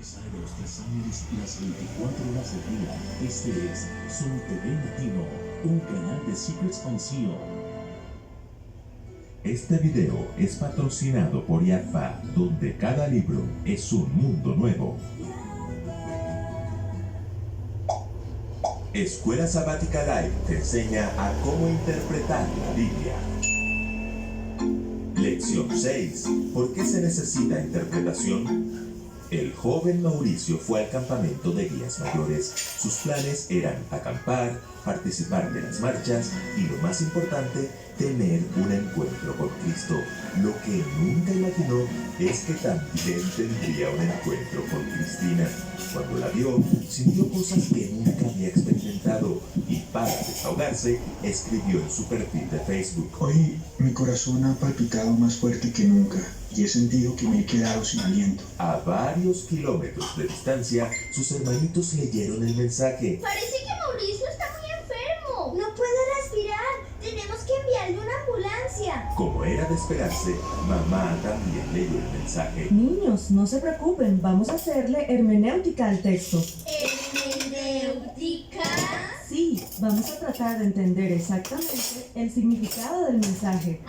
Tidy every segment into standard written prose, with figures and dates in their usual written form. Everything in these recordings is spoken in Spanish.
Aniversario tras años las 24 horas del día. Este es Son TV Latino, un canal de Secrets Unsealed. Este video es patrocinado por IAFA, donde cada libro es un mundo nuevo. Escuela Sabática Live te enseña a cómo interpretar la Biblia. Lección 6. ¿Por qué se necesita interpretación? El joven Mauricio fue al campamento de guías mayores. Sus planes eran acampar, participar de las marchas y, lo más importante, tener un encuentro con Cristo. Lo que nunca imaginó es que también tendría un encuentro con Cristina. Cuando la vio, sintió cosas que nunca había experimentado y, para desahogarse, escribió en su perfil de Facebook: Hoy mi corazón ha palpitado más fuerte que nunca y he sentido que me he quedado sin aliento. A varios kilómetros de distancia, sus hermanitos leyeron el mensaje. Parece que Mauricio está muy enfermo. No puede respirar. Tenemos que enviarle una ambulancia. Como era de esperarse, mamá también leyó el mensaje. Niños, no se preocupen, vamos a hacerle hermenéutica al texto. ¿Hermenéutica? Sí, vamos a tratar de entender exactamente el significado del mensaje.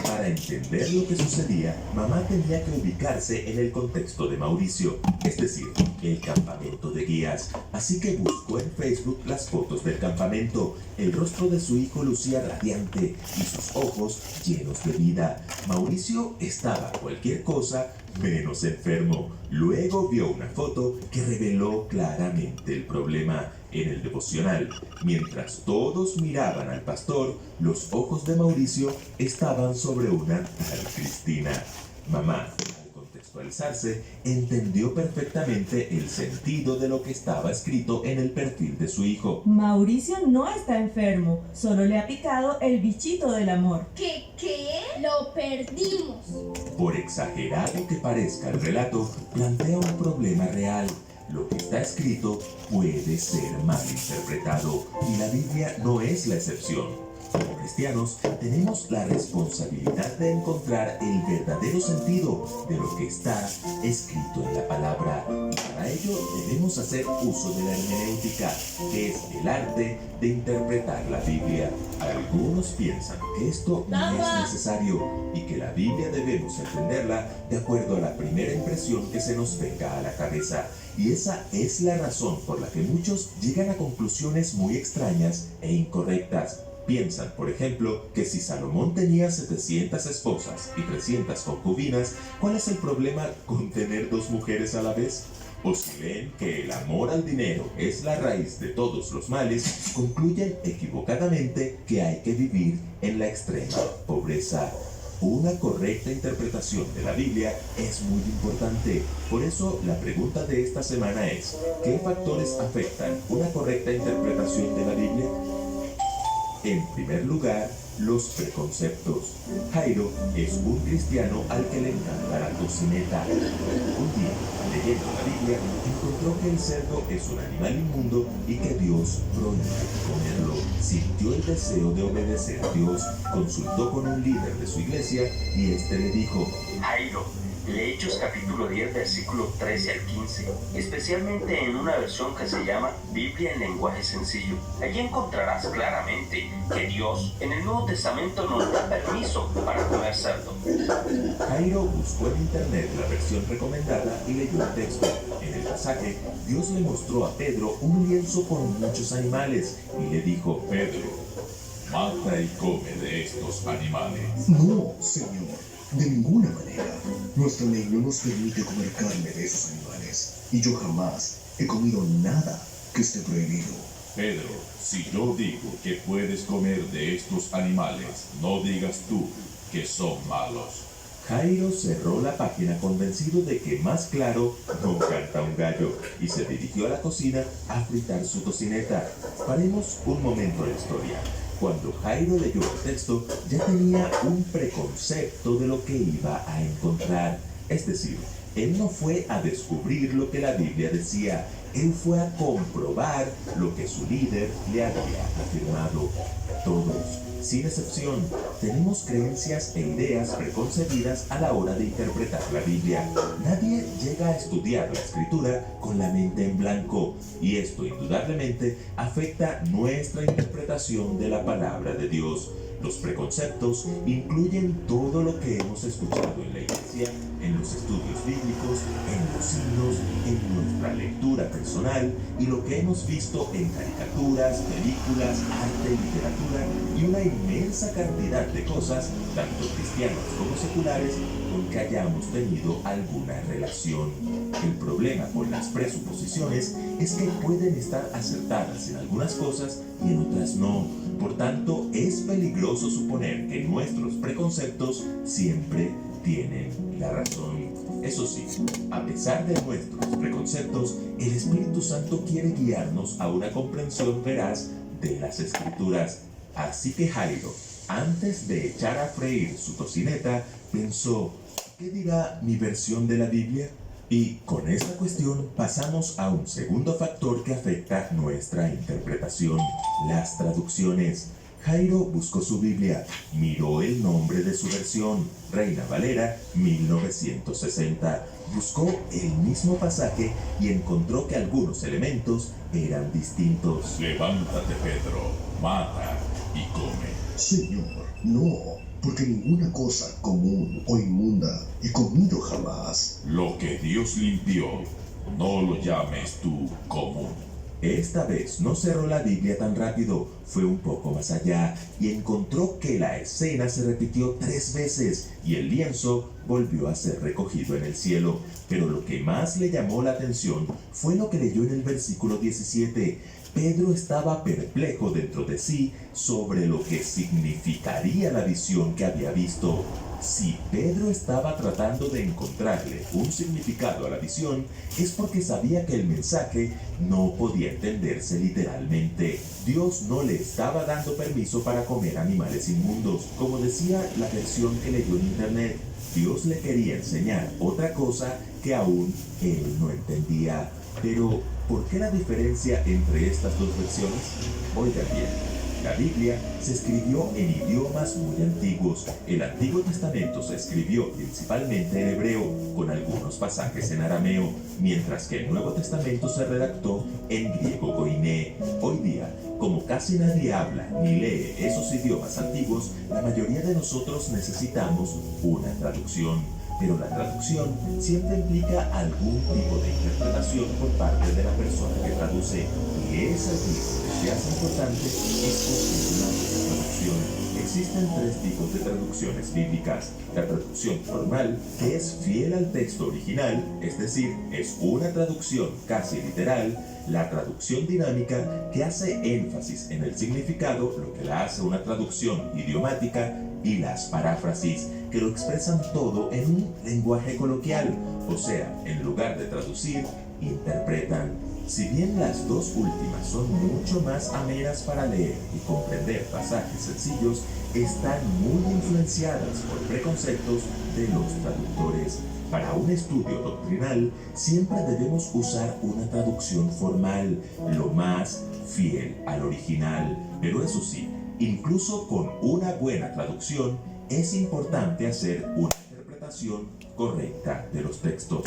Para entender lo que sucedía, mamá tenía que ubicarse en el contexto de Mauricio, es decir, el campamento de guías. Así que buscó en Facebook las fotos del campamento. El rostro de su hijo lucía radiante y sus ojos llenos de vida. Mauricio estaba cualquier cosa menos enfermo. Luego vio una foto que reveló claramente el problema. En el devocional, mientras todos miraban al pastor, los ojos de Mauricio estaban sobre una tal Cristina. Mamá, al contextualizarse, entendió perfectamente el sentido de lo que estaba escrito en el perfil de su hijo. Mauricio no está enfermo, solo le ha picado el bichito del amor. ¿Qué? Lo perdimos. Por exagerado que parezca el relato, plantea un problema real. Lo que está escrito puede ser mal interpretado y la Biblia no es la excepción. Como cristianos, tenemos la responsabilidad de encontrar el verdadero sentido de lo que está escrito en la palabra. Y para ello debemos hacer uso de la hermenéutica, que es el arte de interpretar la Biblia. Algunos piensan que esto no es necesario y que la Biblia debemos entenderla de acuerdo a la primera impresión que se nos venga a la cabeza. Y esa es la razón por la que muchos llegan a conclusiones muy extrañas e incorrectas. Piensan, por ejemplo, que si Salomón tenía 700 esposas y 300 concubinas, ¿cuál es el problema con tener 2 mujeres a la vez? O si leen que el amor al dinero es la raíz de todos los males, concluyen equivocadamente que hay que vivir en la extrema pobreza. Una correcta interpretación de la Biblia es muy importante. Por eso, la pregunta de esta semana es: ¿qué factores afectan una correcta interpretación de la Biblia? En primer lugar, los preconceptos. Jairo es un cristiano al que le encanta la tocineta. Un día, leyendo la Biblia, encontró que el cerdo es un animal inmundo y que Dios prohíbe comerlo. Sintió el deseo de obedecer a Dios, consultó con un líder de su iglesia y este le dijo: Jairo, lee Hechos capítulo 10, versículo 13 al 15, especialmente en una versión que se llama Biblia en lenguaje sencillo. Allí encontrarás claramente que Dios en el Nuevo Testamento nos da permiso para comer cerdo. Jairo buscó en internet la versión recomendada y leyó el texto. En el pasaje, Dios le mostró a Pedro un lienzo con muchos animales y le dijo: Pedro, mata y come de estos animales. No, Señor, de ninguna manera. Nuestra ley no nos permite comer carne de esos animales y yo jamás he comido nada que esté prohibido. Pedro, si yo digo que puedes comer de estos animales, no digas tú que son malos. Jairo cerró la página convencido de que más claro no canta un gallo y se dirigió a la cocina a fritar su tocineta. Paremos un momento la historia. Cuando Jairo leyó el texto, ya tenía un preconcepto de lo que iba a encontrar. Es decir, Él no fue a descubrir lo que la Biblia decía, él fue a comprobar lo que su líder le había afirmado. Todos, sin excepción, tenemos creencias e ideas preconcebidas a la hora de interpretar la Biblia. Nadie llega a estudiar la Escritura con la mente en blanco, y esto indudablemente afecta nuestra interpretación de la palabra de Dios. Los preconceptos incluyen todo lo que hemos escuchado en la iglesia, en los estudios bíblicos, en los signos, en nuestra lectura personal y lo que hemos visto en caricaturas, películas, arte, literatura y una inmensa cantidad de cosas, tanto cristianas como seculares, con que hayamos tenido alguna relación. El problema con las presuposiciones es que pueden estar acertadas en algunas cosas y en otras no. Por tanto, es peligroso suponer que nuestros preconceptos siempre tienen la razón. Eso sí, a pesar de nuestros preconceptos, el Espíritu Santo quiere guiarnos a una comprensión veraz de las Escrituras. Así que Jairo, antes de echar a freír su tocineta, pensó, ¿qué dirá mi versión de la Biblia? Y con esta cuestión pasamos a un segundo factor que afecta nuestra interpretación, las traducciones. Jairo buscó su Biblia, miró el nombre de su versión, Reina Valera 1960, buscó el mismo pasaje y encontró que algunos elementos eran distintos. Levántate, Pedro, mata y come. Señor, no, porque ninguna cosa común o inmunda he comido jamás. Lo que Dios limpió, no lo llames tú común. Esta vez no cerró la Biblia tan rápido, fue un poco más allá y encontró que la escena se repitió 3 veces y el lienzo volvió a ser recogido en el cielo. Pero lo que más le llamó la atención fue lo que leyó en el versículo 17. Pedro estaba perplejo dentro de sí sobre lo que significaría la visión que había visto. Si Pedro estaba tratando de encontrarle un significado a la visión, es porque sabía que el mensaje no podía entenderse literalmente. Dios no le estaba dando permiso para comer animales inmundos. Como decía la versión que leyó en internet, Dios le quería enseñar otra cosa que aún él no entendía. Pero, ¿por qué la diferencia entre estas dos versiones? Oigan bien. La Biblia se escribió en idiomas muy antiguos. El Antiguo Testamento se escribió principalmente en hebreo, con algunos pasajes en arameo, mientras que el Nuevo Testamento se redactó en griego koiné. Hoy día, como casi nadie habla ni lee esos idiomas antiguos, la mayoría de nosotros necesitamos una traducción. Pero la traducción siempre implica algún tipo de interpretación por parte de la persona que traduce. Y es allí donde se hace importante escoger una buena traducción. Existen 3 tipos de traducciones bíblicas. La traducción formal, que es fiel al texto original, es decir, es una traducción casi literal. La traducción dinámica, que hace énfasis en el significado, lo que la hace una traducción idiomática, y las paráfrasis, que lo expresan todo en un lenguaje coloquial, o sea, en lugar de traducir, interpretan. Si bien las dos últimas son mucho más amenas para leer y comprender pasajes sencillos, están muy influenciadas por preconceptos de los traductores. Para un estudio doctrinal, siempre debemos usar una traducción formal, lo más fiel al original, pero eso sí, incluso con una buena traducción, es importante hacer una interpretación correcta de los textos.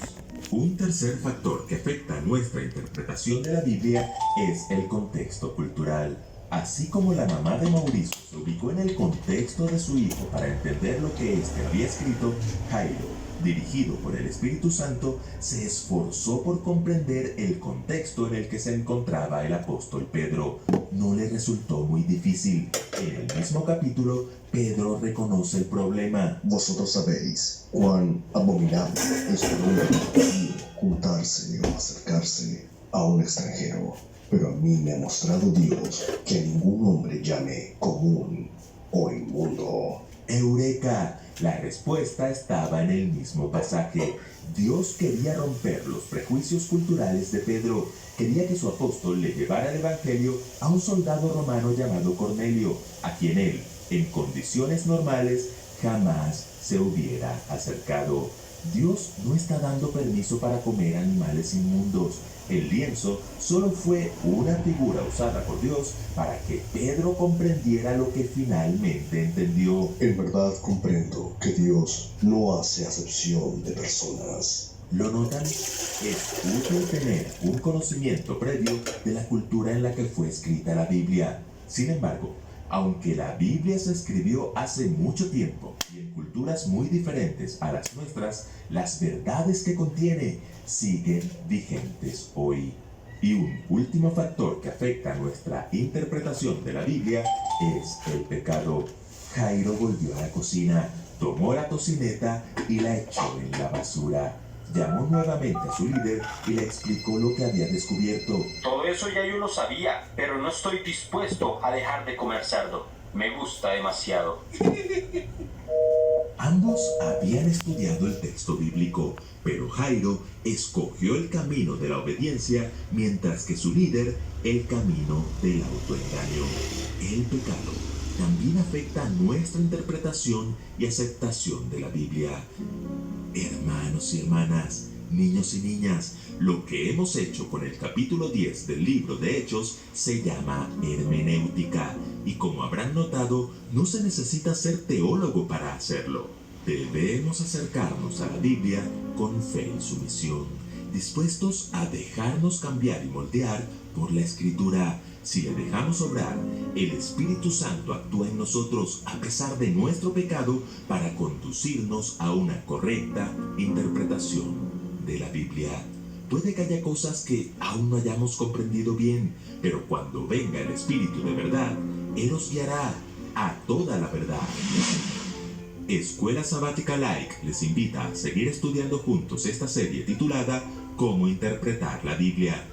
Un tercer factor que afecta nuestra interpretación de la Biblia es el contexto cultural. Así como la mamá de Mauricio se ubicó en el contexto de su hijo para entender lo que éste había escrito, Jairo, dirigido por el Espíritu Santo, se esforzó por comprender el contexto en el que se encontraba el apóstol Pedro. No le resultó muy difícil. En el mismo capítulo, Pedro reconoce el problema. Vosotros sabéis cuán abominable es para un judío juntarse o acercarse a un extranjero. Pero a mí me ha mostrado Dios que a ningún hombre llame común o inmundo. ¡Eureka! La respuesta estaba en el mismo pasaje. Dios quería romper los prejuicios culturales de Pedro. Quería que su apóstol le llevara el evangelio a un soldado romano llamado Cornelio, a quien él, en condiciones normales, jamás se hubiera acercado. Dios no está dando permiso para comer animales inmundos. El lienzo solo fue una figura usada por Dios para que Pedro comprendiera lo que finalmente entendió. En verdad comprendo que Dios no hace acepción de personas. ¿Lo notan? Es útil tener un conocimiento previo de la cultura en la que fue escrita la Biblia. Sin embargo, aunque la Biblia se escribió hace mucho tiempo y en culturas muy diferentes a las nuestras, las verdades que contiene siguen vigentes hoy. Y un último factor que afecta nuestra interpretación de la Biblia es el pecado. Jairo volvió a la cocina, tomó la tocineta y la echó en la basura. Llamó nuevamente a su líder y le explicó lo que había descubierto. Todo eso ya yo lo sabía, pero no estoy dispuesto a dejar de comer cerdo. Me gusta demasiado. Ambos habían estudiado el texto bíblico, pero Jairo escogió el camino de la obediencia, mientras que su líder el camino del autoengaño. El pecado también afecta nuestra interpretación y aceptación de la Biblia. Hermanos y hermanas, niños y niñas, lo que hemos hecho con el capítulo 10 del libro de Hechos se llama hermenéutica, y como habrán notado, no se necesita ser teólogo para hacerlo. Debemos acercarnos a la Biblia con fe y sumisión, dispuestos a dejarnos cambiar y moldear por la Escritura. Si le dejamos obrar, el Espíritu Santo actúa en nosotros a pesar de nuestro pecado para conducirnos a una correcta interpretación de la Biblia. Puede que haya cosas que aún no hayamos comprendido bien, pero cuando venga el Espíritu de verdad, Él os guiará a toda la verdad. Escuela Sabática Like les invita a seguir estudiando juntos esta serie titulada Cómo interpretar la Biblia.